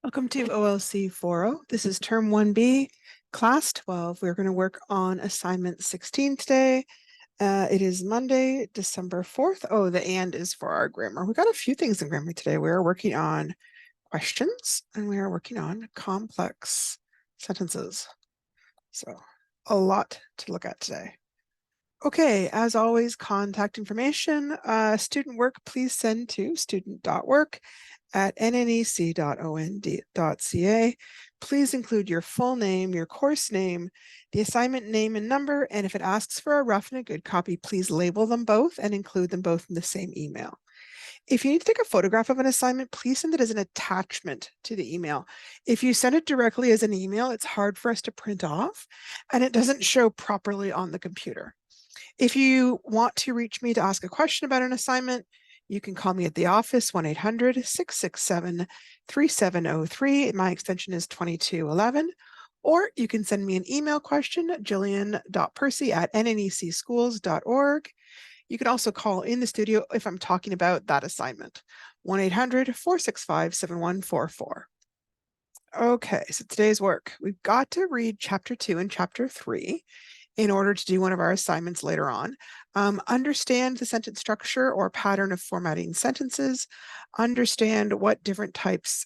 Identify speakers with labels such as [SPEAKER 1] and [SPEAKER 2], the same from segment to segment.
[SPEAKER 1] Welcome to OLC 4.0. This is Term 1B, Class 12. We're going to work on Assignment 16 today. It is Monday, December 4th. Oh, the and is for our grammar. We got a few things in grammar today. We are working on questions and we are working on complex sentences. So a lot to look at today. Okay, as always, contact information. Student work, please send to student.work@nnec.ond.ca. Please include your full name, your course name, the assignment name and number, and if it asks for a rough and a good copy, please label them both and include them both in the same email. If you need to take a photograph of an assignment, please send it as an attachment to the email. If you send it directly as an email, it's hard for us to print off and it doesn't show properly on the computer. If you want to reach me to ask a question about an assignment, you can call me at the office, 1-800-667-3703. My extension is 2211. Or you can send me an email question, jillian.percy@nnecschools.org. You can also call in the studio if I'm talking about that assignment, 1-800-465-7144. Okay, so today's work. We've got to read Chapter 2 and Chapter 3 in order to do one of our assignments later on. Understand the sentence structure or pattern of formatting sentences. Understand what different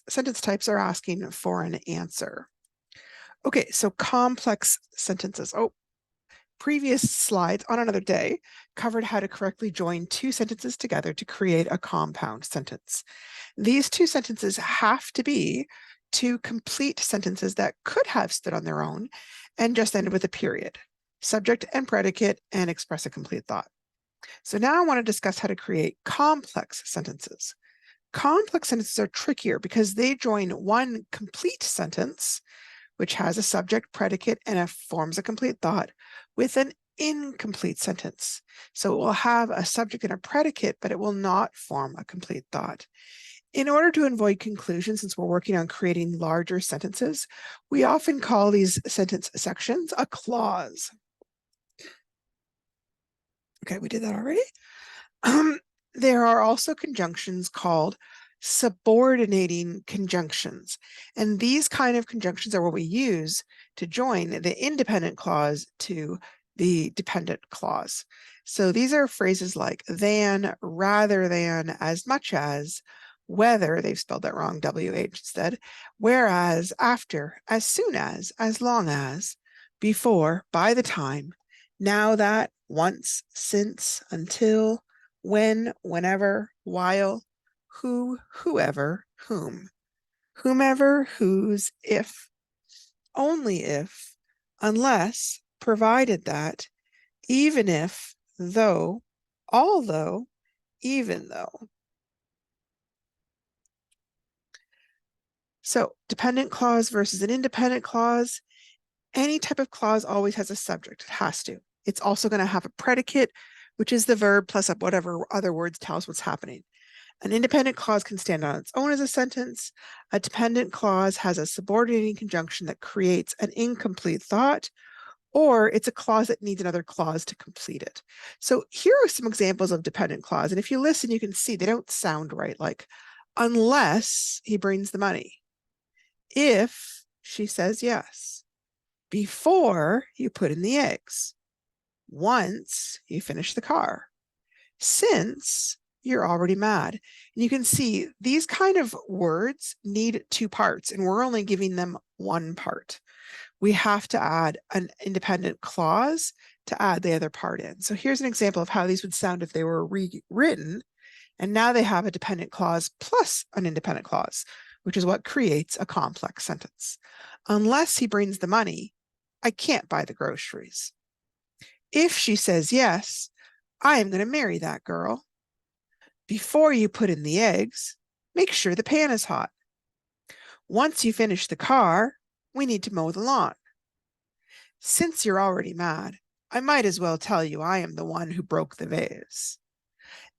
[SPEAKER 1] sentence types are asking for an answer. Okay, so complex sentences. Oh, previous slides on another day covered how to correctly join two sentences together to create a compound sentence. These two sentences have to be two complete sentences that could have stood on their own and just ended with a period, subject and predicate, and express a complete thought. So now I want to discuss how to create complex sentences. Complex sentences are trickier because they join one complete sentence, which has a subject, predicate, and forms a complete thought, with an incomplete sentence. So it will have a subject and a predicate, but it will not form a complete thought. In order to avoid confusion, since we're working on creating larger sentences, we often call these sentence sections a clause. Okay, we did that already. There are also conjunctions called subordinating conjunctions. And these kind of conjunctions are what we use to join the independent clause to the dependent clause. So these are phrases like than, rather than, as much as, whether, they've spelled that wrong, WH instead, whereas, after, as soon as long as, before, by the time, now that, once, since, until, when, whenever, while, who, whoever, whom, whomever, whose, if, only if, unless, provided that, even if, though, although, even though. So dependent clause versus an independent clause. Any type of clause always has a subject. It has to. It's also going to have a predicate, which is the verb plus whatever other words tell us what's happening. An independent clause can stand on its own as a sentence. A dependent clause has a subordinating conjunction that creates an incomplete thought, or it's a clause that needs another clause to complete it. So here are some examples of dependent clause. And if you listen, you can see they don't sound right, like unless he brings the money, if she says yes, before you put in the eggs, once you finish the car, since you're already mad. And you can see these kind of words need two parts, and we're only giving them one part. We have to add an independent clause to add the other part in. So here's an example of how these would sound if they were rewritten. And now they have a dependent clause plus an independent clause, which is what creates a complex sentence. Unless he brings the money, I can't buy the groceries. If she says yes, I am going to marry that girl. Before you put in the eggs, make sure the pan is hot. Once you finish the car, we need to mow the lawn. Since you're already mad, I might as well tell you I am the one who broke the vase.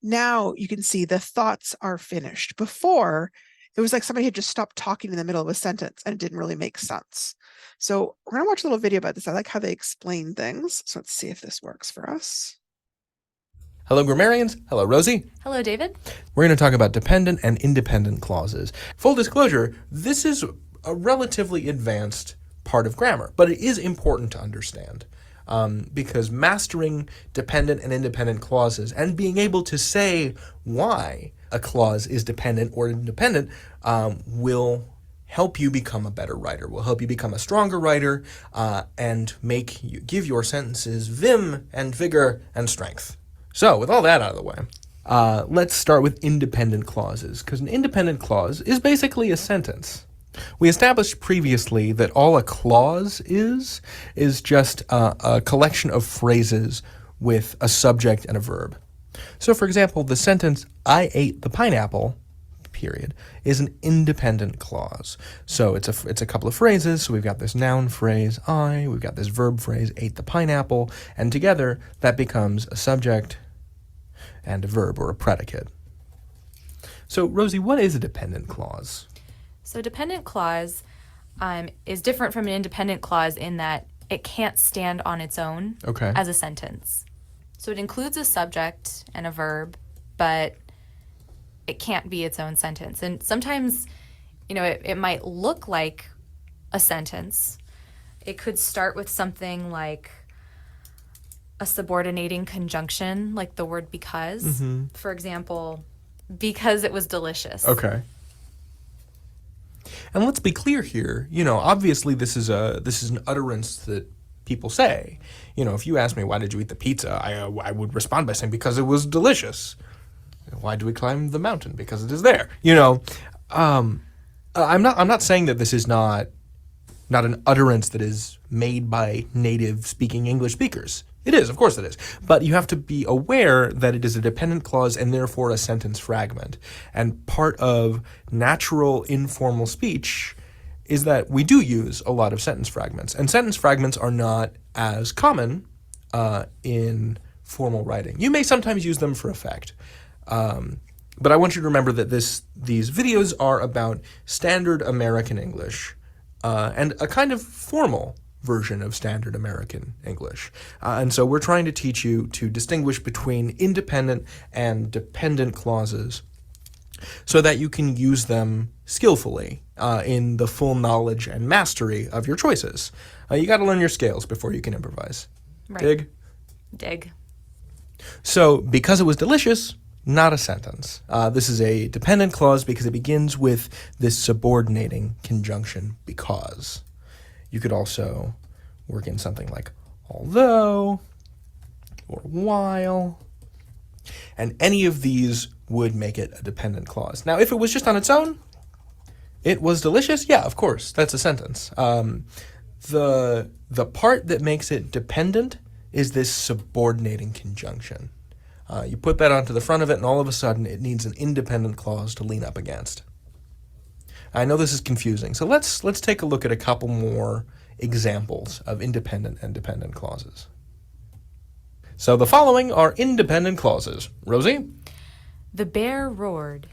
[SPEAKER 1] Now you can see the thoughts are finished. Before, it was like somebody had just stopped talking in the middle of a sentence and it didn't really make sense. So we're going to watch a little video about this. I like how they explain things. So let's see if this works for us.
[SPEAKER 2] Hello, grammarians. Hello, Rosie.
[SPEAKER 3] Hello, David.
[SPEAKER 2] We're going to talk about dependent and independent clauses. Full disclosure, this is a relatively advanced part of grammar, but it is important to understand because mastering dependent and independent clauses and being able to say why a clause is dependent or independent will help you become a better writer, will help you become a stronger writer, and give your sentences vim and vigor and strength. So, with all that out of the way, let's start with independent clauses, because an independent clause is basically a sentence. We established previously that all a clause is just a collection of phrases with a subject and a verb. So, for example, the sentence, I ate the pineapple, period, is an independent clause. So it's a couple of phrases. So we've got this noun phrase, I, we've got this verb phrase, ate the pineapple, and together that becomes a subject and a verb or a predicate. So, Rosie, what is a dependent clause?
[SPEAKER 3] So dependent clause is different from an independent clause in that it can't stand on its own as a sentence. So it includes a subject and a verb, but it can't be its own sentence. And sometimes, it might look like a sentence. It could start with something like a subordinating conjunction, like the word because. Mm-hmm. For example, because it was delicious.
[SPEAKER 2] Okay. And let's be clear here. Obviously this is an utterance that people say. If you ask me, why did you eat the pizza? I would respond by saying, because it was delicious. Why do we climb the mountain? Because it is there. I'm not saying that this is not an utterance that is made by native speaking English speakers. It is, of course it is. But you have to be aware that it is a dependent clause and therefore a sentence fragment. And part of natural informal speech is that we do use a lot of sentence fragments. And sentence fragments are not as common in formal writing. You may sometimes use them for effect. But I want you to remember that these videos are about standard American English and a kind of formal version of standard American English. And so we're trying to teach you to distinguish between independent and dependent clauses so that you can use them skillfully in the full knowledge and mastery of your choices. You got to learn your scales before you can improvise.
[SPEAKER 3] Right. Dig.
[SPEAKER 2] So, because it was delicious, not a sentence. This is a dependent clause because it begins with this subordinating conjunction, because. You could also work in something like although or while, and any of these would make it a dependent clause. Now, if it was just on its own, it was delicious, yeah, of course, that's a sentence. The part that makes it dependent is this subordinating conjunction. You put that onto the front of it, and all of a sudden it needs an independent clause to lean up against. I know this is confusing, so let's take a look at a couple more examples of independent and dependent clauses. So the following are independent clauses. Rosie?
[SPEAKER 3] The bear roared.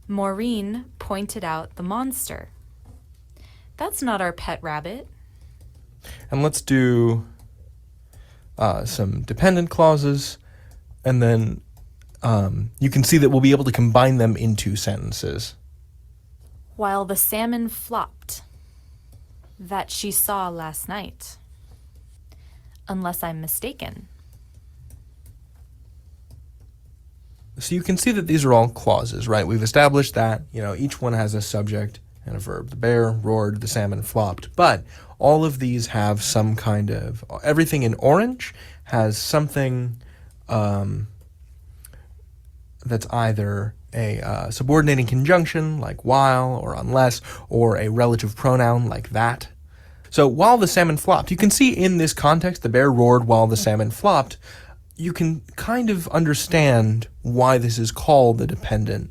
[SPEAKER 3] Maureen pointed out the monster. That's not our pet rabbit.
[SPEAKER 2] And let's do some dependent clauses, and then you can see that we'll be able to combine them into sentences.
[SPEAKER 3] While the salmon flopped, that she saw last night. Unless I'm mistaken.
[SPEAKER 2] So you can see that these are all clauses, right? We've established that, each one has a subject and a verb. The bear roared, the salmon flopped. But all of these have some kind of, everything in orange has something that's either a subordinating conjunction like while or unless, or a relative pronoun like that. So while the salmon flopped, you can see in this context, the bear roared while the salmon flopped, you can kind of understand why this is called a dependent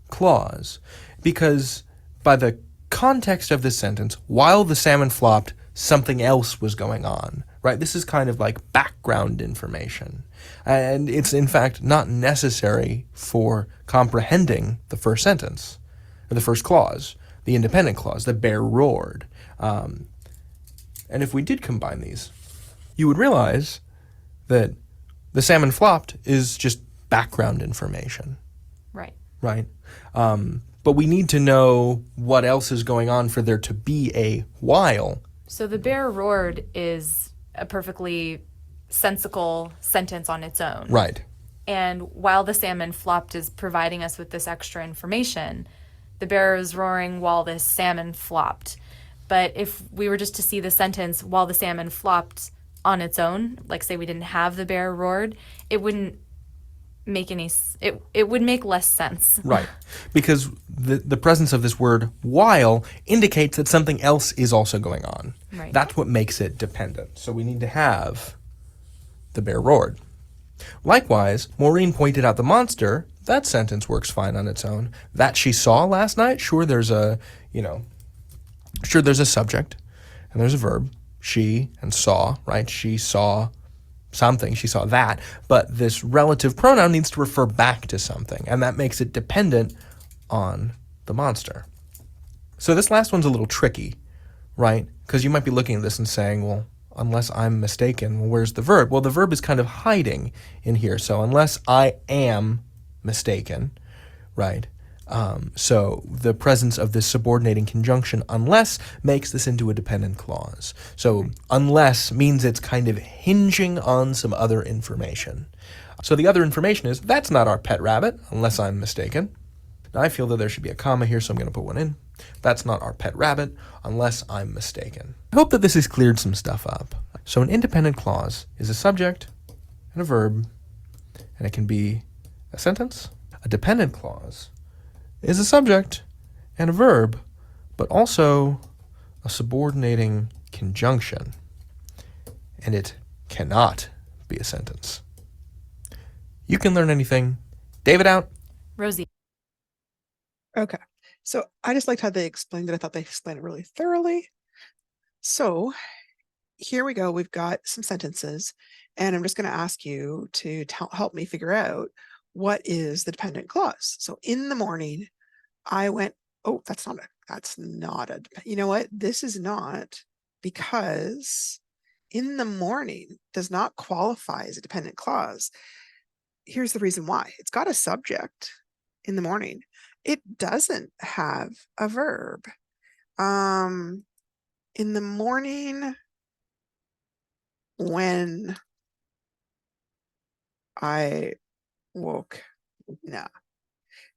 [SPEAKER 2] clause. Because by the context of this sentence, while the salmon flopped, something else was going on, right? This is kind of like background information. And it's, in fact, not necessary for comprehending the first sentence, or the first clause, the independent clause, the bear roared. And if we did combine these, you would realize that The salmon flopped is just background information.
[SPEAKER 3] Right.
[SPEAKER 2] Right. But we need to know what else is going on for there to be a while.
[SPEAKER 3] So the bear roared is a perfectly sensical sentence on its own.
[SPEAKER 2] Right.
[SPEAKER 3] And while the salmon flopped is providing us with this extra information, the bear is roaring while this salmon flopped. But if we were just to see the sentence while the salmon flopped on its own, like say we didn't have the bear roared, it wouldn't make any, it would make less sense.
[SPEAKER 2] Right. Because the presence of this word while indicates that something else is also going on.
[SPEAKER 3] Right.
[SPEAKER 2] That's what makes it dependent. So we need to have the bear roared. Likewise, Maureen pointed out the monster. That sentence works fine on its own. That she saw last night, sure there's a subject and there's a verb. She and saw, right? She saw something, she saw that. But this relative pronoun needs to refer back to something, and that makes it dependent on the monster. So this last one's a little tricky, right? Because you might be looking at this and saying, well, unless I'm mistaken, well, where's the verb? Well, the verb is kind of hiding in here. So unless I am mistaken, right? So the presence of this subordinating conjunction unless makes this into a dependent clause. So unless means it's kind of hinging on some other information. So the other information is, that's not our pet rabbit, unless I'm mistaken. Now I feel that there should be a comma here, so I'm going to put one in. That's not our pet rabbit, unless I'm mistaken. I hope that this has cleared some stuff up. So an independent clause is a subject and a verb, and it can be a sentence. A dependent clause is a subject and a verb, but also a subordinating conjunction, and it cannot be a sentence. You can learn anything. David out.
[SPEAKER 3] Rosie.
[SPEAKER 1] Okay. So I just liked how they explained it. I thought they explained it really thoroughly. So here we go. We've got some sentences, and I'm just going to ask you to help me figure out what is the dependent clause. So in the morning, I went, oh, that's not a, you know what? This is not, because in the morning does not qualify as a dependent clause. Here's the reason why. It's got a subject in the morning. It doesn't have a verb. In the morning when I woke, nah.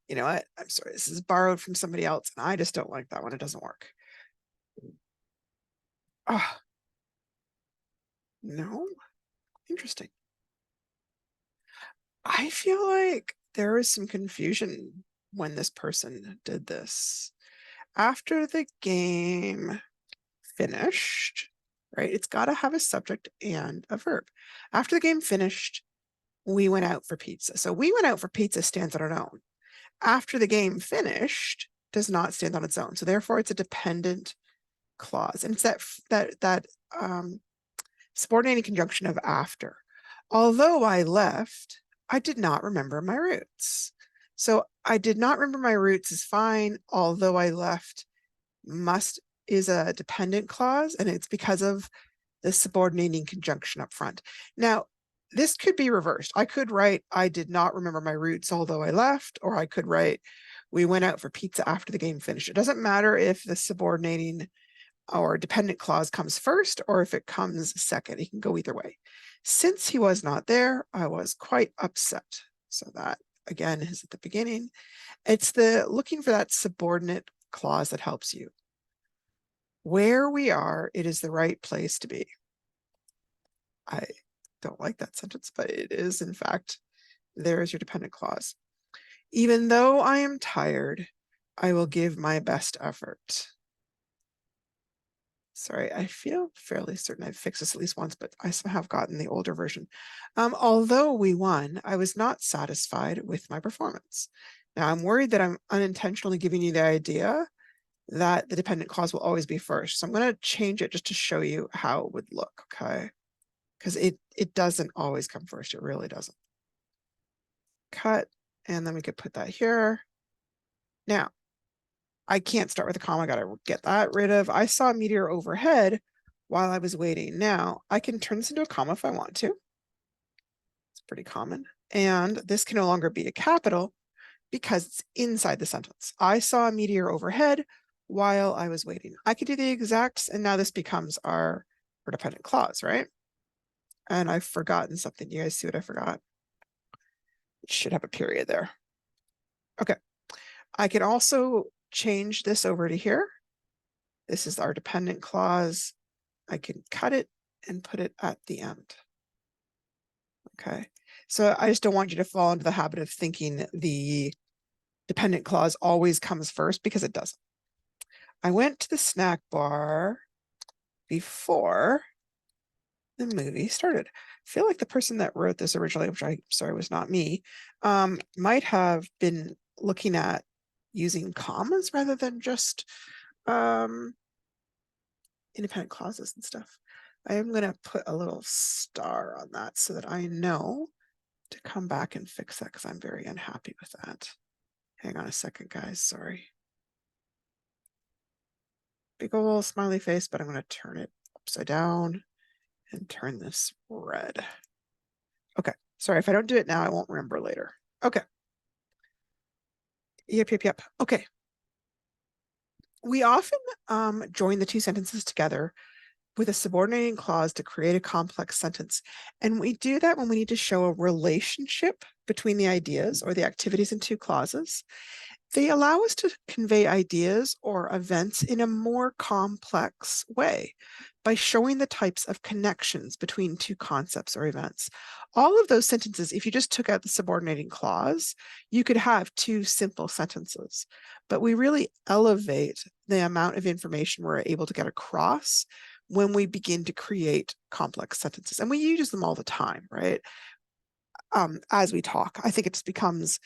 [SPEAKER 1] You know what? I'm sorry. This is borrowed from somebody else, and I just don't like that one. It doesn't work. Ah, no. Interesting. I feel like there was some confusion when this person did this. After the game finished, right? It's got to have a subject and a verb. After the game finished, we went out for pizza. So we went out for pizza stands on its own. After the game finished does not stand on its own. So therefore it's a dependent clause. And it's that subordinating conjunction of after. Although I left, I did not remember my roots. So I did not remember my roots is fine. Although I left is a dependent clause, and it's because of the subordinating conjunction up front. Now, this could be reversed. I could write, I did not remember my roots, although I left, or I could write, we went out for pizza after the game finished. It doesn't matter if the subordinating or dependent clause comes first or if it comes second. It can go either way. Since he was not there, I was quite upset. So that, again, is at the beginning. It's the looking for that subordinate clause that helps you. Where we are, it is the right place to be. I don't like that sentence, but it is, in fact, there is your dependent clause. Even though I am tired, I will give my best effort. Sorry, I feel fairly certain I've fixed this at least once, but I somehow have gotten the older version. Although we won, I was not satisfied with my performance. Now, I'm worried that I'm unintentionally giving you the idea that the dependent clause will always be first. So I'm going to change it just to show you how it would look, okay? Because it doesn't always come first. It really doesn't. Cut, and then we could put that here. Now, I can't start with a comma. I got to get that rid of. I saw a meteor overhead while I was waiting. Now, I can turn this into a comma if I want to. pretty common. And this can no longer be a capital because it's inside the sentence. I saw a meteor overhead while I was waiting. I could do the exact, and now this becomes our dependent clause, right? And I've forgotten something. You guys see what I forgot? It should have a period there. Okay. I can also change this over to here. This is our dependent clause. I can cut it and put it at the end. Okay. So I just don't want you to fall into the habit of thinking the dependent clause always comes first, because it doesn't. I went to the snack bar before the movie started. I feel like the person that wrote this originally, which I'm sorry was not me, might have been looking at using commas rather than just independent clauses and stuff. I am going to put a little star on that so that I know to come back and fix that, because I'm very unhappy with that. Hang on a second, guys. Sorry. Big ol' smiley face, but I'm going to turn it upside down and turn this red. Okay. Sorry, if I don't do it now, I won't remember later. Okay. Yep. Okay. We often join the two sentences together with a subordinating clause to create a complex sentence. And we do that when we need to show a relationship between the ideas or the activities in two clauses. They allow us to convey ideas or events in a more complex way by showing the types of connections between two concepts or events. All of those sentences, if you just took out the subordinating clause, you could have two simple sentences. But we really elevate the amount of information we're able to get across when we begin to create complex sentences. And we use them all the time, right? As we talk, I think it just becomes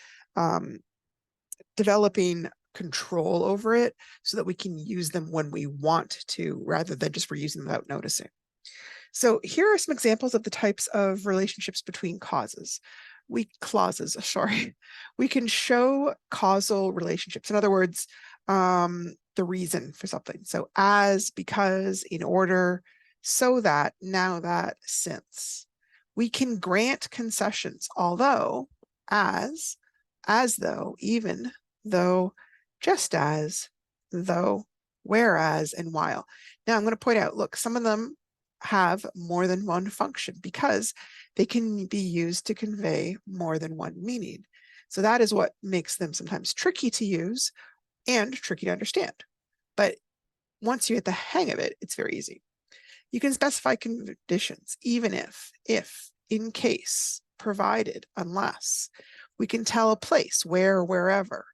[SPEAKER 1] developing control over it so that we can use them when we want to, rather than just for using them without noticing. So here are some examples of the types of relationships between clauses. We can show causal relationships. In other words, the reason for something. So as, because, in order, so that, now that, since. We can grant concessions, although, as though, even though, just as, though, whereas, and while. Now I'm going to point out, look, some of them have more than one function because they can be used to convey more than one meaning. So that is what makes them sometimes tricky to use and tricky to understand. But once you get the hang of it, it's very easy. You can specify conditions, even if, in case, provided, unless. We can tell a place, where, wherever.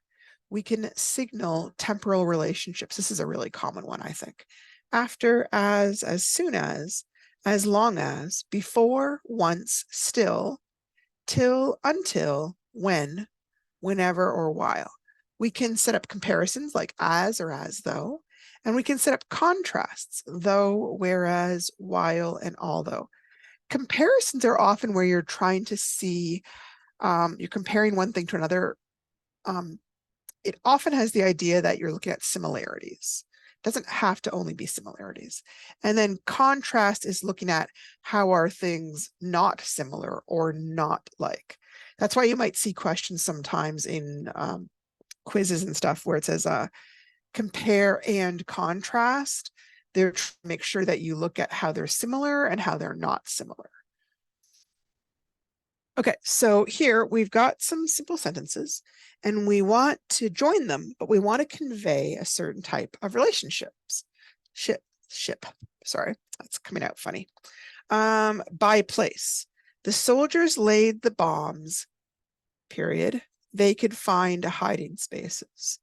[SPEAKER 1] We can signal temporal relationships. This is a really common one, I think. After, as soon as long as, before, once, still, till, until, when, whenever, or while. We can set up comparisons like as or as though, and we can set up contrasts, though, whereas, while, and although. Comparisons are often where you're trying to see, you're comparing one thing to another. It often has the idea that you're looking at similarities. It doesn't have to only be similarities. And then contrast is looking at how are things not similar or not like. That's why you might see questions sometimes in quizzes and stuff where it says compare and contrast. They're trying to make sure that you look at how they're similar and how they're not similar. Okay, so here we've got some simple sentences and we want to join them, but we want to convey a certain type of relationships. Sorry, that's coming out funny. By place. The soldiers laid the bombs, period. They could find hiding spaces.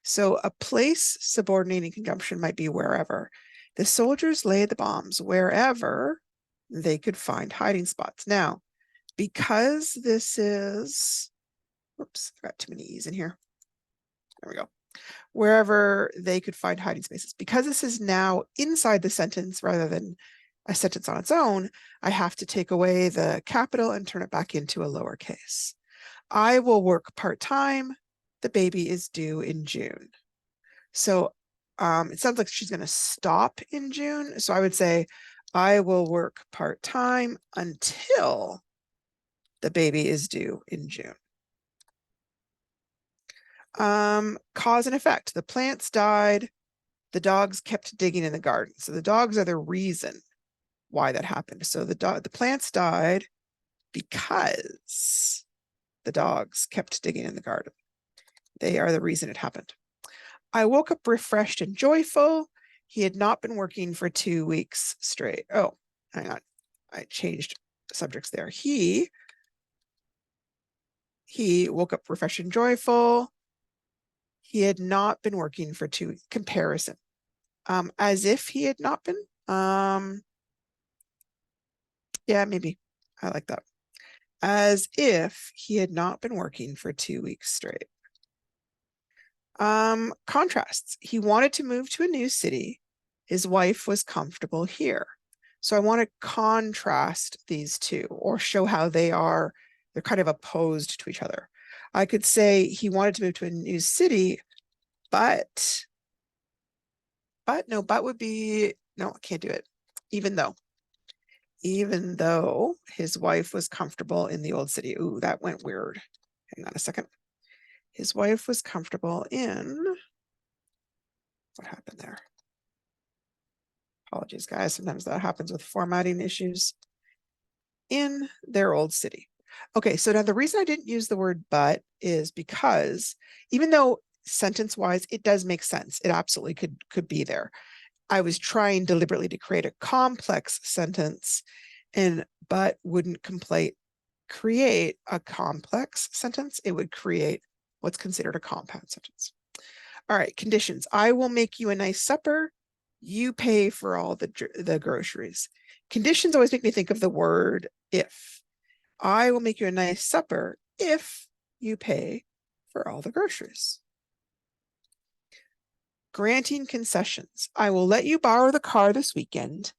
[SPEAKER 1] So a place subordinating conjunction might be wherever. The soldiers laid the bombs wherever they could find hiding spots. Now, because this is, whoops, I got too many E's in here. There we go. Wherever they could find hiding spaces. Because this is now inside the sentence rather than a sentence on its own, I have to take away the capital and turn it back into a lowercase. I will work part-time. The baby is due in June. So it sounds like she's going to stop in June. So I would say, I will work part-time until The baby is due in June. Cause and effect. The plants died. The dogs kept digging in the garden. So the dogs are the reason why that happened. So the plants died because the dogs kept digging in the garden. They are the reason it happened. I woke up refreshed and joyful. He had not been working for 2 weeks straight. Oh, hang on. I changed subjects there. He woke up refreshed and joyful. He had not been working for 2 weeks. Comparison. As if he had not been. Yeah, maybe. I like that. As if he had not been working for 2 weeks straight. Contrasts. He wanted to move to a new city. His wife was comfortable here. So I want to contrast these two or show how they're kind of opposed to each other. I could say he wanted to move to a new city, but would be, no, I can't do it. Even though his wife was comfortable in the old city. Ooh, that went weird. Hang on a second. His wife was comfortable in, what happened there? Apologies, guys. Sometimes that happens with formatting issues. In their old city. Okay, so now the reason I didn't use the word but is because even though sentence-wise it does make sense, it absolutely could be there. I was trying deliberately to create a complex sentence, and but wouldn't create a complex sentence. It would create what's considered a compound sentence. All right, conditions. I will make you a nice supper. You pay for all the groceries. Conditions always make me think of the word if. I will make you a nice supper if you pay for all the groceries. Granting concessions. I will let you borrow the car this weekend.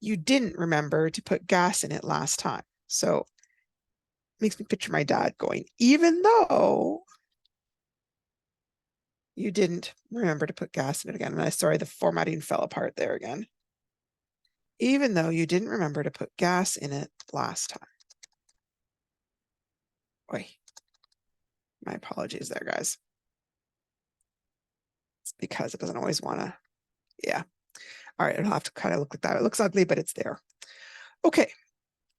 [SPEAKER 1] You didn't remember to put gas in it last time. So it makes me picture my dad going, even though you didn't remember to put gas in it again. And I'm sorry, the formatting fell apart there again. Even though you didn't remember to put gas in it last time. Oy. My apologies there, guys. It's because it doesn't always want to, yeah. All right, it'll have to kind of look like that. It looks ugly, but it's there. Okay,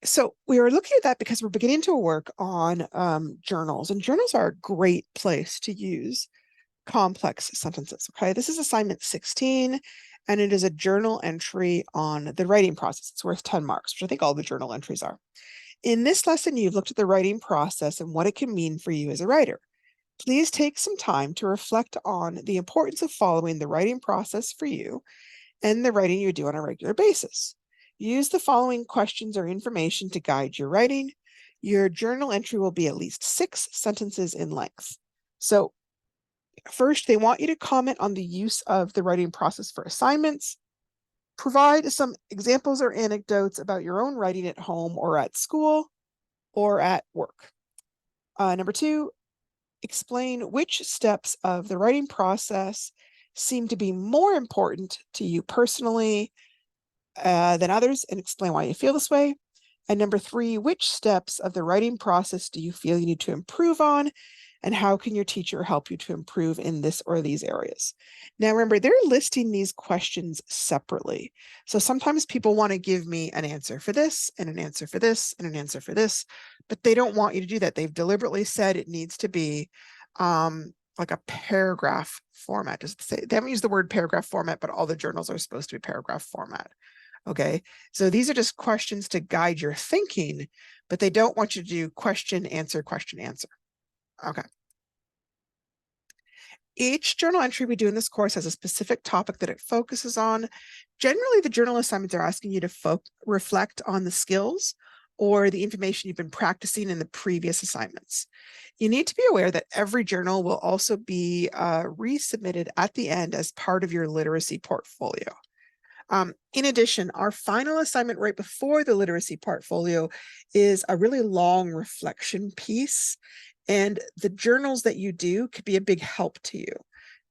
[SPEAKER 1] so we are looking at that because we're beginning to work on journals, and journals are a great place to use complex sentences. Okay, this is assignment 16, and it is a journal entry on the writing process. It's worth 10 marks, which I think all the journal entries are. In this lesson, you've looked at the writing process and what it can mean for you as a writer. Please take some time to reflect on the importance of following the writing process for you and the writing you do on a regular basis. Use the following questions or information to guide your writing. Your journal entry will be at least 6 sentences in length. So first, they want you to comment on the use of the writing process for assignments. Provide some examples or anecdotes about your own writing at home or at school or at work. Number 2, explain which steps of the writing process seem to be more important to you personally than others, and explain why you feel this way. And number 3, which steps of the writing process do you feel you need to improve on, and how can your teacher help you to improve in this or these areas? Now, remember, they're listing these questions separately. So sometimes people want to give me an answer for this and an answer for this and an answer for this, but they don't want you to do that. They've deliberately said it needs to be like a paragraph format. Just say, they haven't used the word paragraph format, but all the journals are supposed to be paragraph format. Okay, so these are just questions to guide your thinking, but they don't want you to do question, answer, question, answer. Okay. Each journal entry we do in this course has a specific topic that it focuses on. Generally, the journal assignments are asking you to reflect on the skills or the information you've been practicing in the previous assignments. You need to be aware that every journal will also be resubmitted at the end as part of your literacy portfolio. In addition, our final assignment right before the literacy portfolio is a really long reflection piece. And the journals that you do could be a big help to you.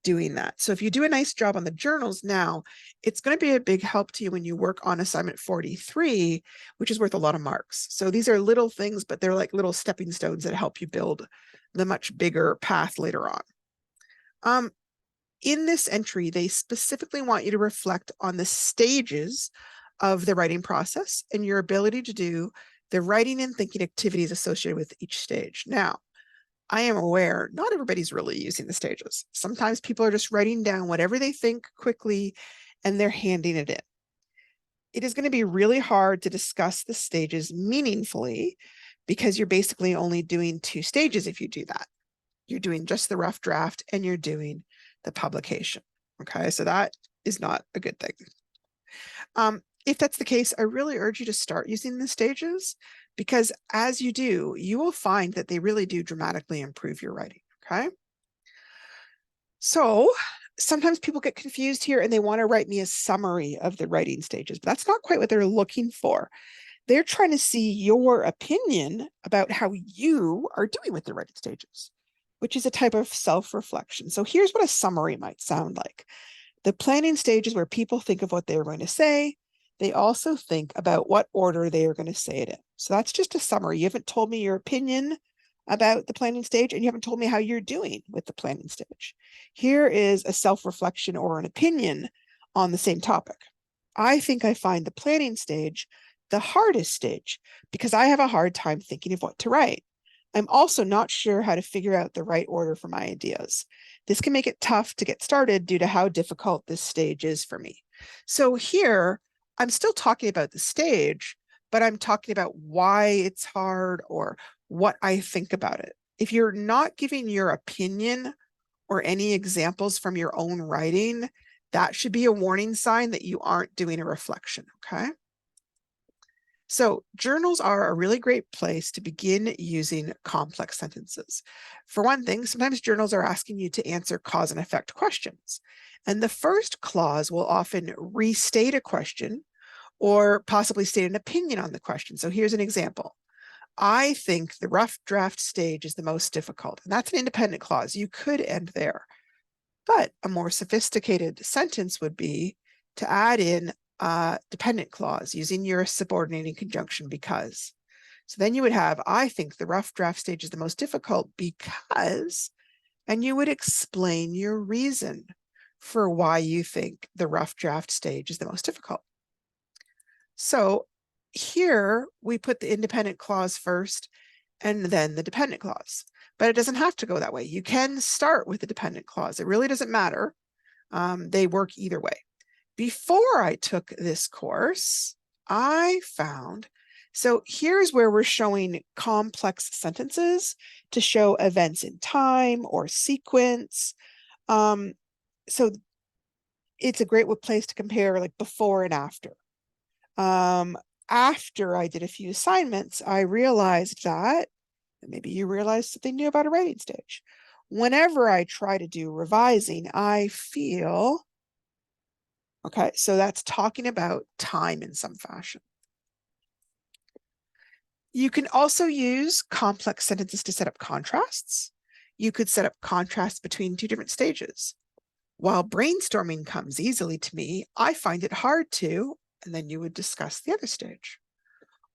[SPEAKER 1] doing that. So if you do a nice job on the journals now, it's going to be a big help to you when you work on assignment 43, which is worth a lot of marks. So these are little things, but they're like little stepping stones that help you build the much bigger path later on. In this entry, they specifically want you to reflect on the stages of the writing process and your ability to do the writing and thinking activities associated with each stage. Now, I am aware not everybody's really using the stages. Sometimes people are just writing down whatever they think quickly and they're handing it in. It is going to be really hard to discuss the stages meaningfully because you're basically only doing 2 stages if you do that. You're doing just the rough draft and you're doing the publication. Okay, so that is not a good thing. If that's the case, I really urge you to start using the stages because as you do, you will find that they really do dramatically improve your writing. Okay. So sometimes people get confused here and they want to write me a summary of the writing stages, but that's not quite what they're looking for. They're trying to see your opinion about how you are doing with the writing stages, which is a type of self-reflection. So here's what a summary might sound like. The planning stage is where people think of what they're going to say. They also think about what order they are going to say it in. So that's just a summary. You haven't told me your opinion about the planning stage, and you haven't told me how you're doing with the planning stage. Here is a self-reflection or an opinion on the same topic. I think I find the planning stage the hardest stage because I have a hard time thinking of what to write. I'm also not sure how to figure out the right order for my ideas. This can make it tough to get started due to how difficult this stage is for me. So here, I'm still talking about the stage, but I'm talking about why it's hard or what I think about it. If you're not giving your opinion or any examples from your own writing, that should be a warning sign that you aren't doing a reflection, okay? So journals are a really great place to begin using complex sentences. For one thing, sometimes journals are asking you to answer cause and effect questions. And the first clause will often restate a question or possibly state an opinion on the question. So here's an example. I think the rough draft stage is the most difficult. And that's an independent clause. You could end there. But a more sophisticated sentence would be to add in dependent clause using your subordinating conjunction because. So then you would have, I think the rough draft stage is the most difficult because, and you would explain your reason for why you think the rough draft stage is the most difficult. So here we put the independent clause first and then the dependent clause, but it doesn't have to go that way. You can start with the dependent clause. It really doesn't matter. They work either way. Before I took this course, I found, so here's where we're showing complex sentences to show events in time or sequence. So it's a great place to compare like before and after. After I did a few assignments, I realized that, and maybe you realized something new about a writing stage. Whenever I try to do revising, I feel, okay, so that's talking about time in some fashion. You can also use complex sentences to set up contrasts. You could set up contrasts between 2 different stages. While brainstorming comes easily to me, I find it hard to, and then you would discuss the other stage.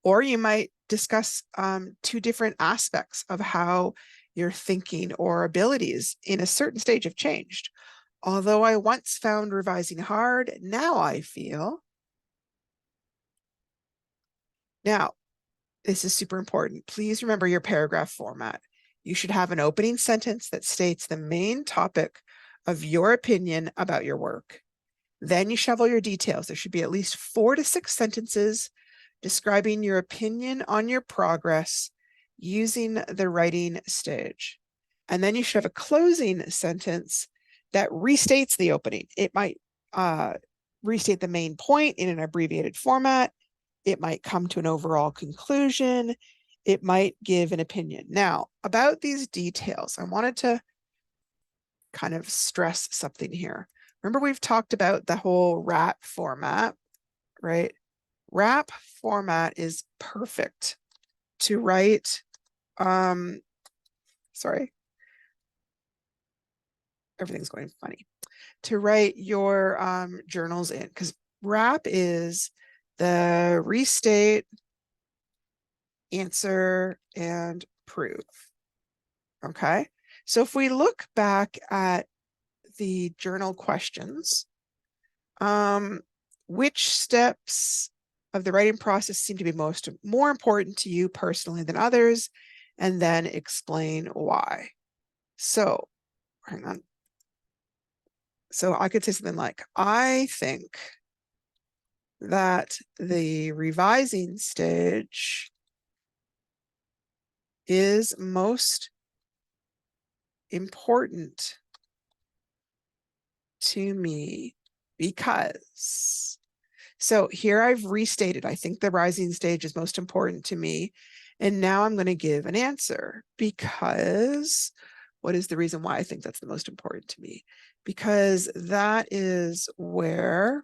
[SPEAKER 1] Or you might discuss 2 different aspects of how your thinking or abilities in a certain stage have changed. Although I once found revising hard, now I feel. Now, this is super important. Please remember your paragraph format. You should have an opening sentence that states the main topic of your opinion about your work. Then you shovel your details. There should be at least 4 to 6 sentences describing your opinion on your progress using the writing stage. And then you should have a closing sentence that restates the opening. It might restate the main point in an abbreviated format. It might come to an overall conclusion. It might give an opinion. Now, about these details, I wanted to kind of stress something here. Remember, we've talked about the whole RAP format, right? RAP format is perfect to write, everything's going funny, to write your journals in, because wrap is the restate, answer, and prove. Okay, so if we look back at the journal questions, which steps of the writing process seem to be more important to you personally than others, and then explain why. So hang on. So I could say something like, I think that the revising stage is most important to me because. So here I've restated, I think the rising stage is most important to me. And now I'm going to give an answer because what is the reason why I think that's the most important to me? Because that is where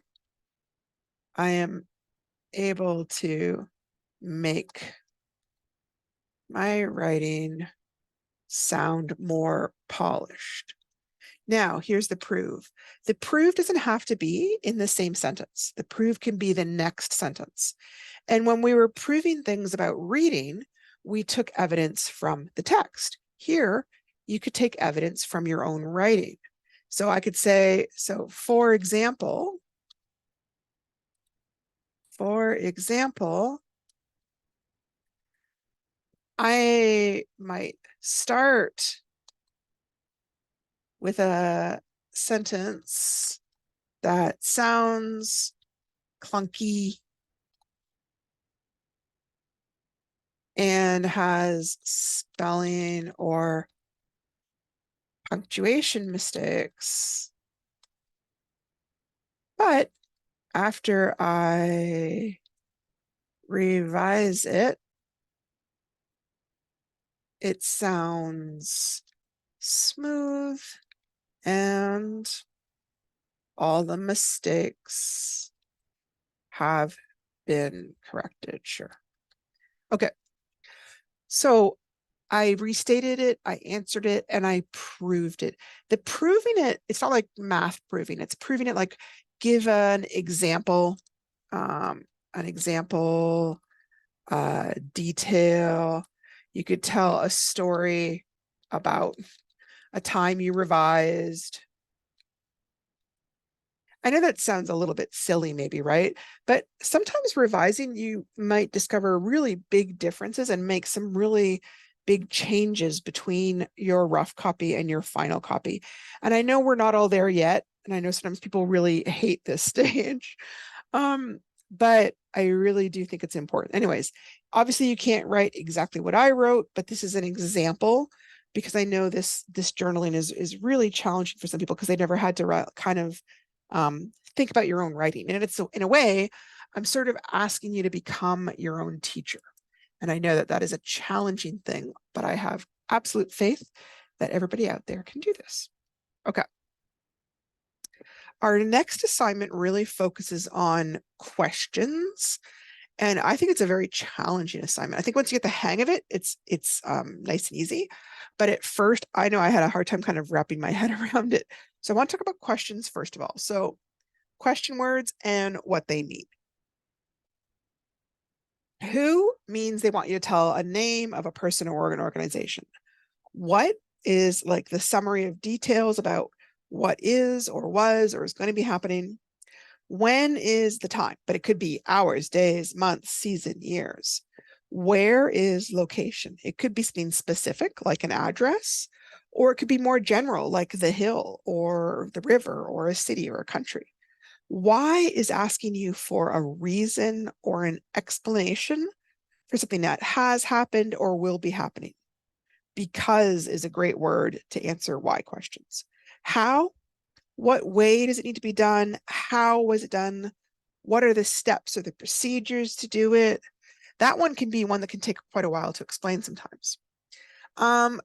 [SPEAKER 1] I am able to make my writing sound more polished. Now, here's the prove. The prove doesn't have to be in the same sentence. The prove can be the next sentence. And when we were proving things about reading, we took evidence from the text. Here, you could take evidence from your own writing. So I could say, so for example, I might start with a sentence that sounds clunky and has spelling or punctuation mistakes. But after I revise it, it sounds smooth and all the mistakes have been corrected. Sure. Okay. So I restated it, I answered it, and I proved it. The proving it, it's not like math proving, it's proving it like give an example, detail. You could tell a story about a time you revised. I know that sounds a little bit silly maybe, right? But sometimes revising, you might discover really big differences and make some really big changes between your rough copy and your final copy. And I know we're not all there yet. And I know sometimes people really hate this stage. But I really do think it's important. Anyways, obviously you can't write exactly what I wrote, but this is an example because I know this journaling is really challenging for some people because they never had to kind of think about your own writing. And it's so in a way, I'm sort of asking you to become your own teacher. And I know that that is a challenging thing, but I have absolute faith that everybody out there can do this. Okay. Our next assignment really focuses on questions. And I think it's a very challenging assignment. I think once you get the hang of it, it's nice and easy. But at first, I know I had a hard time kind of wrapping my head around it. So I want to talk about questions first of all. So question words and what they mean. Who means they want you to tell a name of a person or an organization. What is like the summary of details about what is or was or is going to be happening. When is the time? But it could be hours, days, months, season, years. Where is location? It could be something specific, like an address, or it could be more general, like the hill or the river or a city or a country. Why is asking you for a reason or an explanation for something that has happened or will be happening. Because is a great word to answer why questions. How? What way does it need to be done? How was it done? What are the steps or the procedures to do it? That one can be one that can take quite a while to explain sometimes.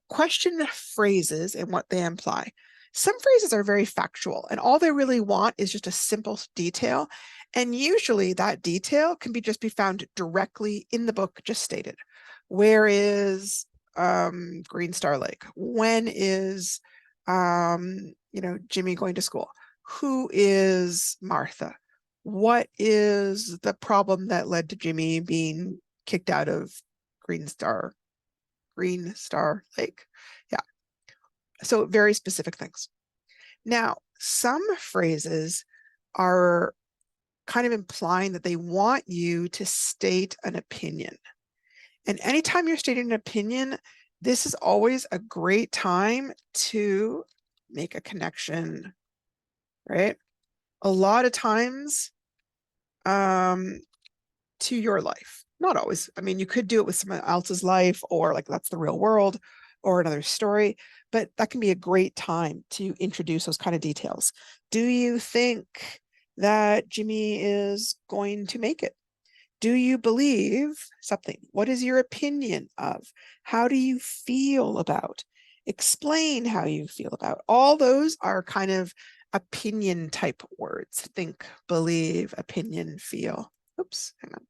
[SPEAKER 1] Question phrases and what they imply. Some phrases are very factual and all they really want is just a simple detail. And usually that detail can just be found directly in the book just stated. Where is Green Star Lake? When is Jimmy going to school. Who is Martha? What is the problem that led to Jimmy being kicked out of Green Star Lake? Yeah. So very specific things. Now, some phrases are kind of implying that they want you to state an opinion. And anytime you're stating an opinion, this is always a great time to make a connection, right? A lot of times to your life, not always. I mean, you could do it with someone else's life, or like that's the real world or another story, but that can be a great time to introduce those kind of details. Do you think that Jimmy is going to make it? Do you believe something? What is your opinion of? How do you feel about? Explain how you feel about. All those are kind of opinion type words. Think, believe, opinion, feel. Oops, hang on.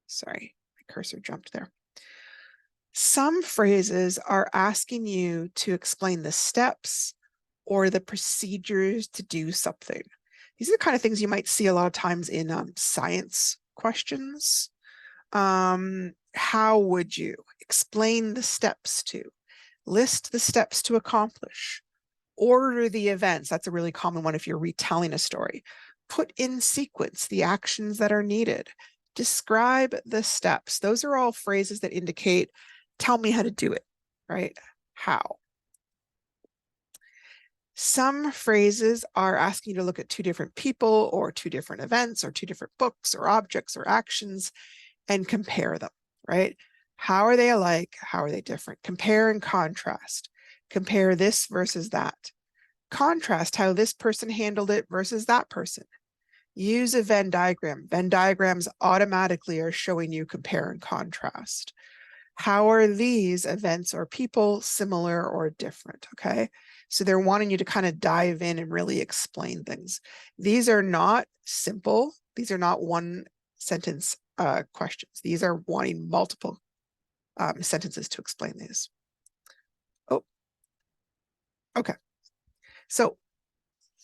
[SPEAKER 1] Sorry, my cursor jumped there. Some phrases are asking you to explain the steps or the procedures to do something. These are the kind of things you might see a lot of times in science questions. How would you explain the steps to? List the steps to accomplish. Order the events. That's a really common one if you're retelling a story. Put in sequence the actions that are needed. Describe the steps. Those are all phrases that indicate, tell me how to do it, right? How. Some phrases are asking you to look at two different people or two different events or two different books or objects or actions and compare them, right? How are they alike? How are they different? Compare and contrast. Compare this versus that. Contrast how this person handled it versus that person. Use a Venn diagram. Venn diagrams automatically are showing you compare and contrast. How are these events or people similar or different? Okay. So they're wanting you to kind of dive in and really explain things. These are not simple. These are not one sentence questions. These are wanting multiple sentences to explain these. Oh, okay. So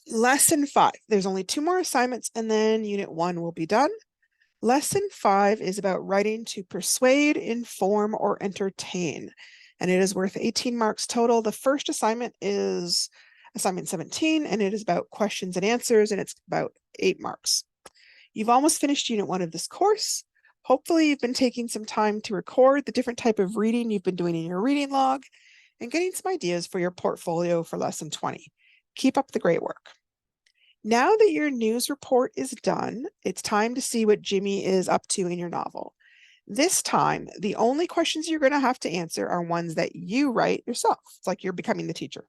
[SPEAKER 1] lesson 5, there's only 2 more assignments and then unit 1 will be done. Lesson 5 is about writing to persuade, inform, or entertain, and it is worth 18 marks total. The first assignment is assignment 17, and it is about questions and answers, and it's about 8 marks. You've almost finished unit 1 of this course. Hopefully you've been taking some time to record the different type of reading you've been doing in your reading log and getting some ideas for your portfolio for lesson 20. Keep up the great work. Now that your news report is done, it's time to see what Jimmy is up to in your novel. This time, the only questions you're going to have to answer are ones that you write yourself. It's like you're becoming the teacher.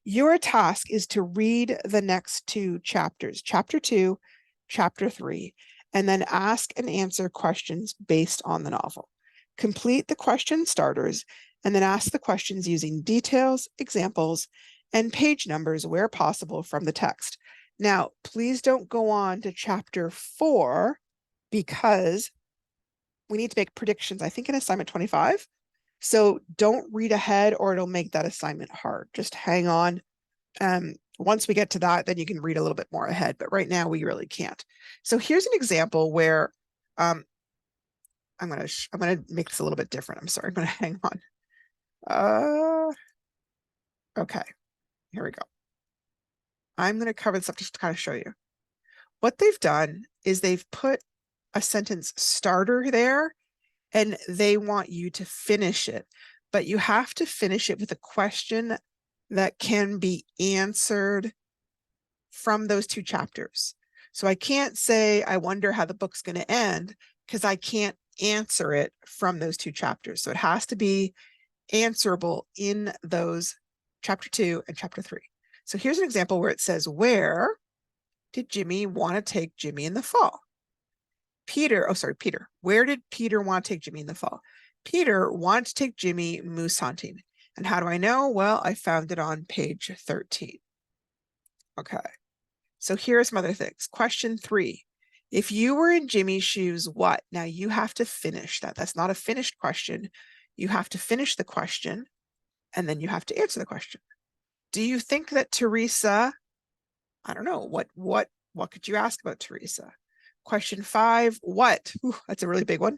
[SPEAKER 1] Your task is to read the next 2 chapters, chapter 2, chapter 3, and then ask and answer questions based on the novel. Complete the question starters and then ask the questions using details, examples, and page numbers where possible from the text. Now, please don't go on to chapter 4 because we need to make predictions, I think in assignment 25. So don't read ahead or it'll make that assignment hard. Just hang on. Once we get to that, then you can read a little bit more ahead, but right now we really can't. So here's an example where I'm gonna make this a little bit different. I'm sorry, I'm gonna hang on. Okay, here we go. I'm going to cover this up just to kind of show you. What they've done is they've put a sentence starter there and they want you to finish it, but you have to finish it with a question that can be answered from those 2 chapters. So I can't say, I wonder how the book's going to end because I can't answer it from those 2 chapters. So it has to be answerable in those chapter 2 and chapter 3. So here's an example where it says, where did Jimmy want to take Jimmy in the fall? Peter, where did Peter want to take Jimmy in the fall? Peter wanted to take Jimmy moose hunting. And how do I know? Well, I found it on page 13. Okay. So here are some other things. Question 3. If you were in Jimmy's shoes, what? Now you have to finish that. That's not a finished question. You have to finish the question And then you have to answer the question. Do you think that Teresa, I don't know, what could you ask about Teresa? Question 5, what? Ooh, that's a really big one.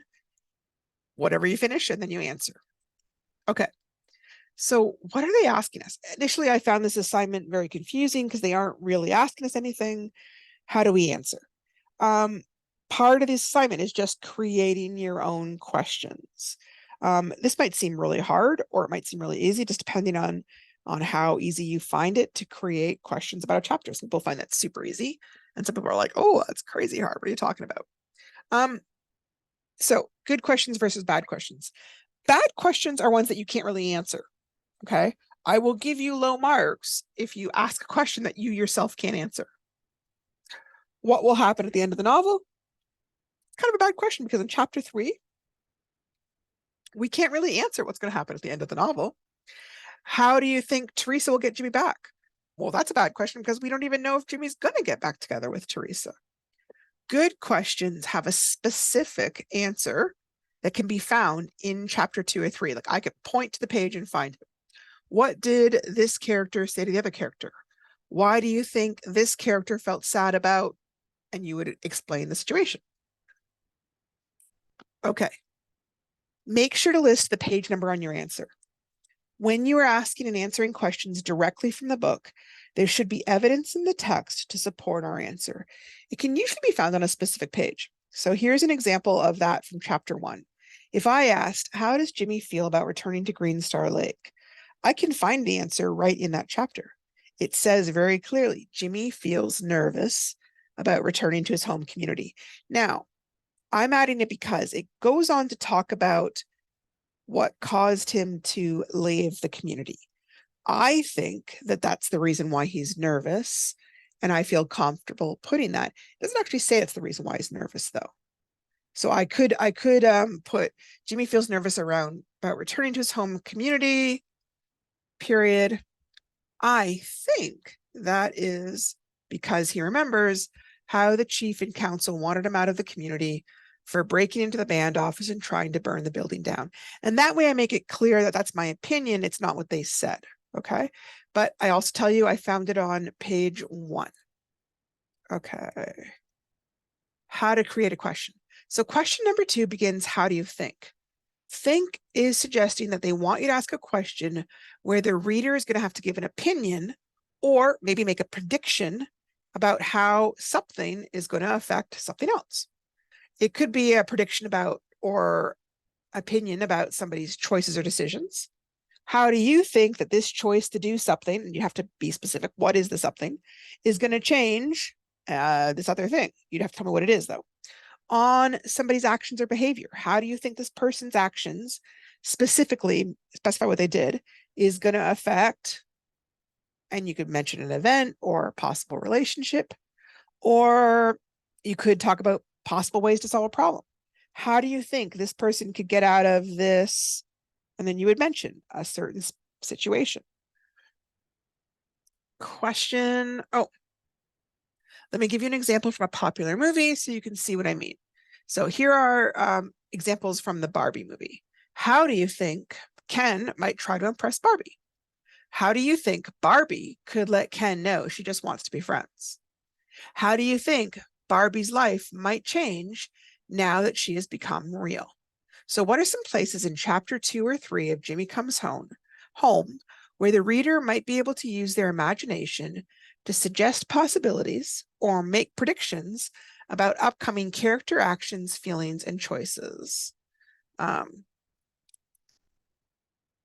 [SPEAKER 1] Whatever you finish, and then you answer. Okay. So what are they asking us? Initially, I found this assignment very confusing because they aren't really asking us anything. How do we answer? Part of the assignment is just creating your own questions. This might seem really hard, or it might seem really easy, just depending on how easy you find it to create questions about a chapter. Some people find that super easy, and some people are like, oh, that's crazy hard. What are you talking about? So good questions versus bad questions. Bad questions are ones that you can't really answer. Okay. I will give you low marks if you ask a question that you yourself can't answer. What will happen at the end of the novel? Kind of a bad question, because in chapter 3, we can't really answer what's going to happen at the end of the novel. How do you think Teresa will get Jimmy back? Well, that's a bad question, because we don't even know if Jimmy's going to get back together with Teresa. Good questions have a specific answer that can be found in chapter 2 or 3. Like, I could point to the page and find it. What did this character say to the other character? Why do you think this character felt sad about? And you would explain the situation. Okay. Make sure to list the page number on your answer. When you are asking and answering questions directly from the book, there should be evidence in the text to support our answer. It can usually be found on a specific page. So here's an example of that from chapter 1. If I asked, how does Jimmy feel about returning to Green Star Lake? I can find the answer right in that chapter. It says very clearly, Jimmy feels nervous about returning to his home community. Now, I'm adding it because it goes on to talk about what caused him to leave the community. I think that that's the reason why he's nervous, and I feel comfortable putting that. It doesn't actually say it's the reason why he's nervous, though. So I could put Jimmy feels nervous about returning to his home community, period. I think that is because he remembers how the chief and council wanted him out of the community for breaking into the band office and trying to burn the building down. And that way I make it clear that that's my opinion. It's not what they said. Okay. But I also tell you, I found it on page 1. Okay. How to create a question. So question number 2 begins, how do you think? Think is suggesting that they want you to ask a question where the reader is going to have to give an opinion or maybe make a prediction about how something is going to affect something else. It could be a prediction about or opinion about somebody's choices or decisions. How do you think that this choice to do something, and you have to be specific, what is the something, is going to change this other thing? You'd have to tell me what it is, though. On somebody's actions or behavior. How do you think this person's actions, specifically specify what they did, is going to affect, and you could mention an event or a possible relationship, or you could talk about possible ways to solve a problem. How do you think this person could get out of this? And then you would mention a certain situation. Question. Oh, let me give you an example from a popular movie so you can see what I mean. So here are examples from the Barbie movie. How do you think Ken might try to impress Barbie? How do you think Barbie could let Ken know she just wants to be friends? How do you think Barbie's life might change now that she has become real? So what are some places in chapter 2 or 3 of Jimmy Comes Home where the reader might be able to use their imagination to suggest possibilities or make predictions about upcoming character actions, feelings, and choices? Give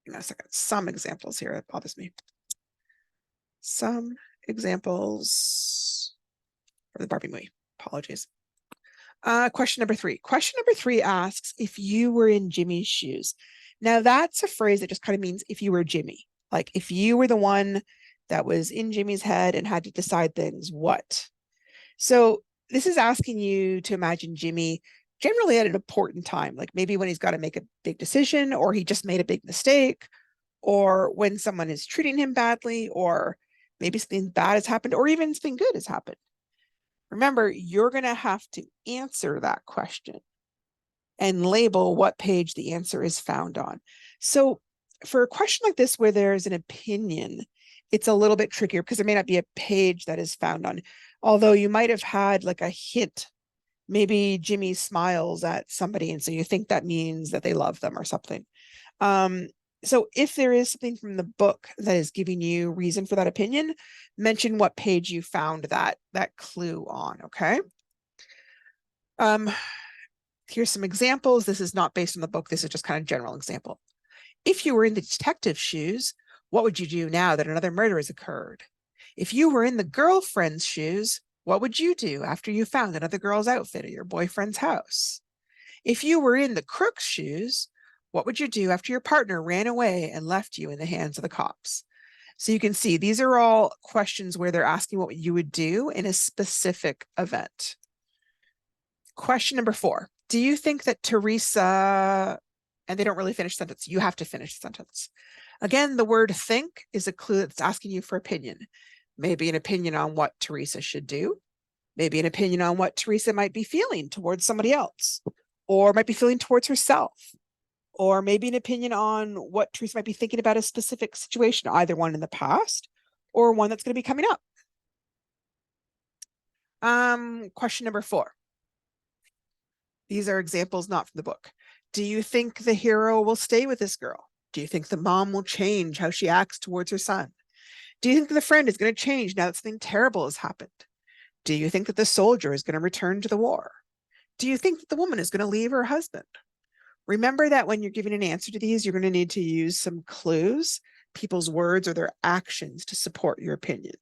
[SPEAKER 1] me a second. Some examples here. It bothers me. Some examples for the Barbie movie. Apologies. Question number 3. Question number 3 asks, if you were in Jimmy's shoes. Now, that's a phrase that just kind of means if you were Jimmy. Like, if you were the one that was in Jimmy's head and had to decide things, what? So this is asking you to imagine Jimmy generally at an important time, like maybe when he's got to make a big decision, or he just made a big mistake, or when someone is treating him badly, or maybe something bad has happened, or even something good has happened. Remember, you're going to have to answer that question and label what page the answer is found on. So for a question like this where there's an opinion, it's a little bit trickier because there may not be a page that is found on, although you might have had like a hint. Maybe Jimmy smiles at somebody, and so you think that means that they love them or something. So if there is something from the book that is giving you reason for that opinion, mention what page you found that clue on, okay? Here's some examples. This is not based on the book. This is just kind of general example. If you were in the detective's shoes, what would you do now that another murder has occurred? If you were in the girlfriend's shoes, what would you do after you found another girl's outfit at your boyfriend's house? If you were in the crook's shoes, what would you do after your partner ran away and left you in the hands of the cops? So you can see these are all questions where they're asking what you would do in a specific event. Question number 4. Do you think that Teresa, and they don't really finish the sentence. You have to finish the sentence. Again, the word think is a clue that's asking you for opinion. Maybe an opinion on what Teresa should do. Maybe an opinion on what Teresa might be feeling towards somebody else, or might be feeling towards herself, or maybe an opinion on what Teresa might be thinking about a specific situation, either one in the past or one that's going to be coming up. Question number 4. These are examples not from the book. Do you think the hero will stay with this girl? Do you think the mom will change how she acts towards her son? Do you think the friend is going to change now that something terrible has happened? Do you think that the soldier is going to return to the war? Do you think that the woman is going to leave her husband? Remember that when you're giving an answer to these, you're going to need to use some clues, people's words or their actions to support your opinion.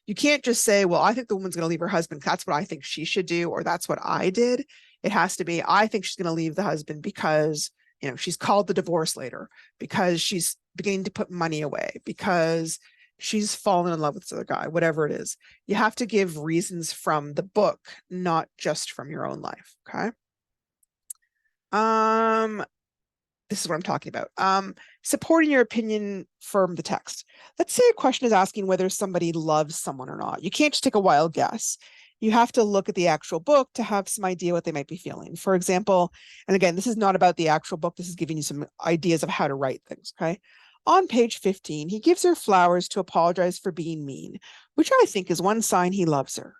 [SPEAKER 1] You can't just say, well, I think the woman's going to leave her husband. That's what I think she should do, or that's what I did. It has to be, I think she's going to leave the husband because, you know, she's called the divorce later, because she's beginning to put money away, because she's fallen in love with this other guy, whatever it is. You have to give reasons from the book, not just from your own life. Okay. This is what I'm talking about. Supporting your opinion from the text. Let's say a question is asking whether somebody loves someone or not. You can't just take a wild guess. You have to look at the actual book to have some idea what they might be feeling. For example, and again, this is not about the actual book. This is giving you some ideas of how to write things, okay? On page 15, he gives her flowers to apologize for being mean, which I think is one sign he loves her.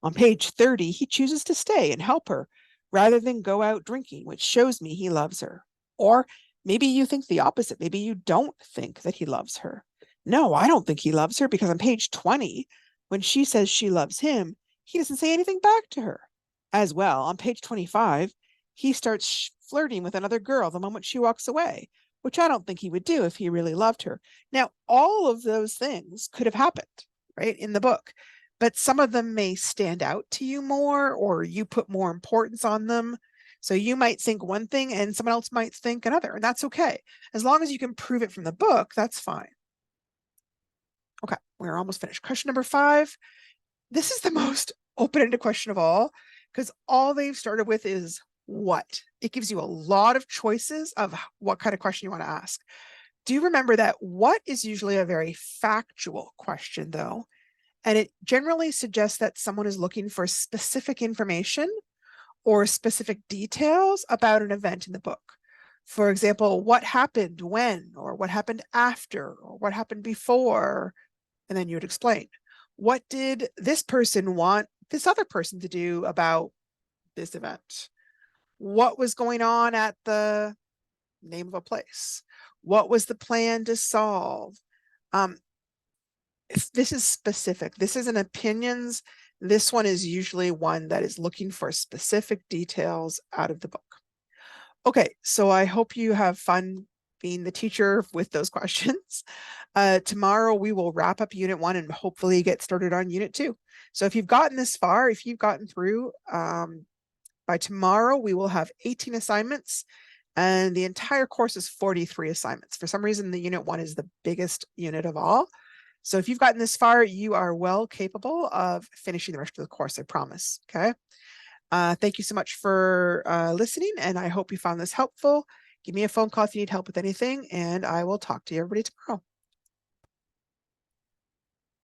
[SPEAKER 1] On page 30, he chooses to stay and help her rather than go out drinking, which shows me he loves her. Or maybe you think the opposite. Maybe you don't think that he loves her. No, I don't think he loves her, because on page 20, when she says she loves him, he doesn't say anything back to her. As well, on page 25, he starts flirting with another girl the moment she walks away, which I don't think he would do if he really loved her. Now, all of those things could have happened, right, in the book, but some of them may stand out to you more, or you put more importance on them. So you might think one thing and someone else might think another, and that's okay. As long as you can prove it from the book, that's fine. Okay, we're almost finished. Question number 5. This is the most open-ended question of all, because all they've started with is what. It gives you a lot of choices of what kind of question you want to ask. Do remember that what is usually a very factual question, though, and it generally suggests that someone is looking for specific information or specific details about an event in the book. For example, what happened when, or what happened after, or what happened before, and then you would explain. What did this person want this other person to do about this event? What was going on at the name of a place? What was the plan to solve? This is specific. This isn't opinions. This one is usually one that is looking for specific details out of the book. Okay, so I hope you have fun being the teacher with those questions. Tomorrow we will wrap up Unit 1 and hopefully get started on Unit 2. So if you've gotten this far, if you've gotten through, by tomorrow we will have 18 assignments, and the entire course is 43 assignments. For some reason, the Unit 1 is the biggest unit of all. So if you've gotten this far, you are well capable of finishing the rest of the course, I promise, okay? Thank you so much for listening, and I hope you found this helpful. Give me a phone call if you need help with anything, and I will talk to you everybody tomorrow.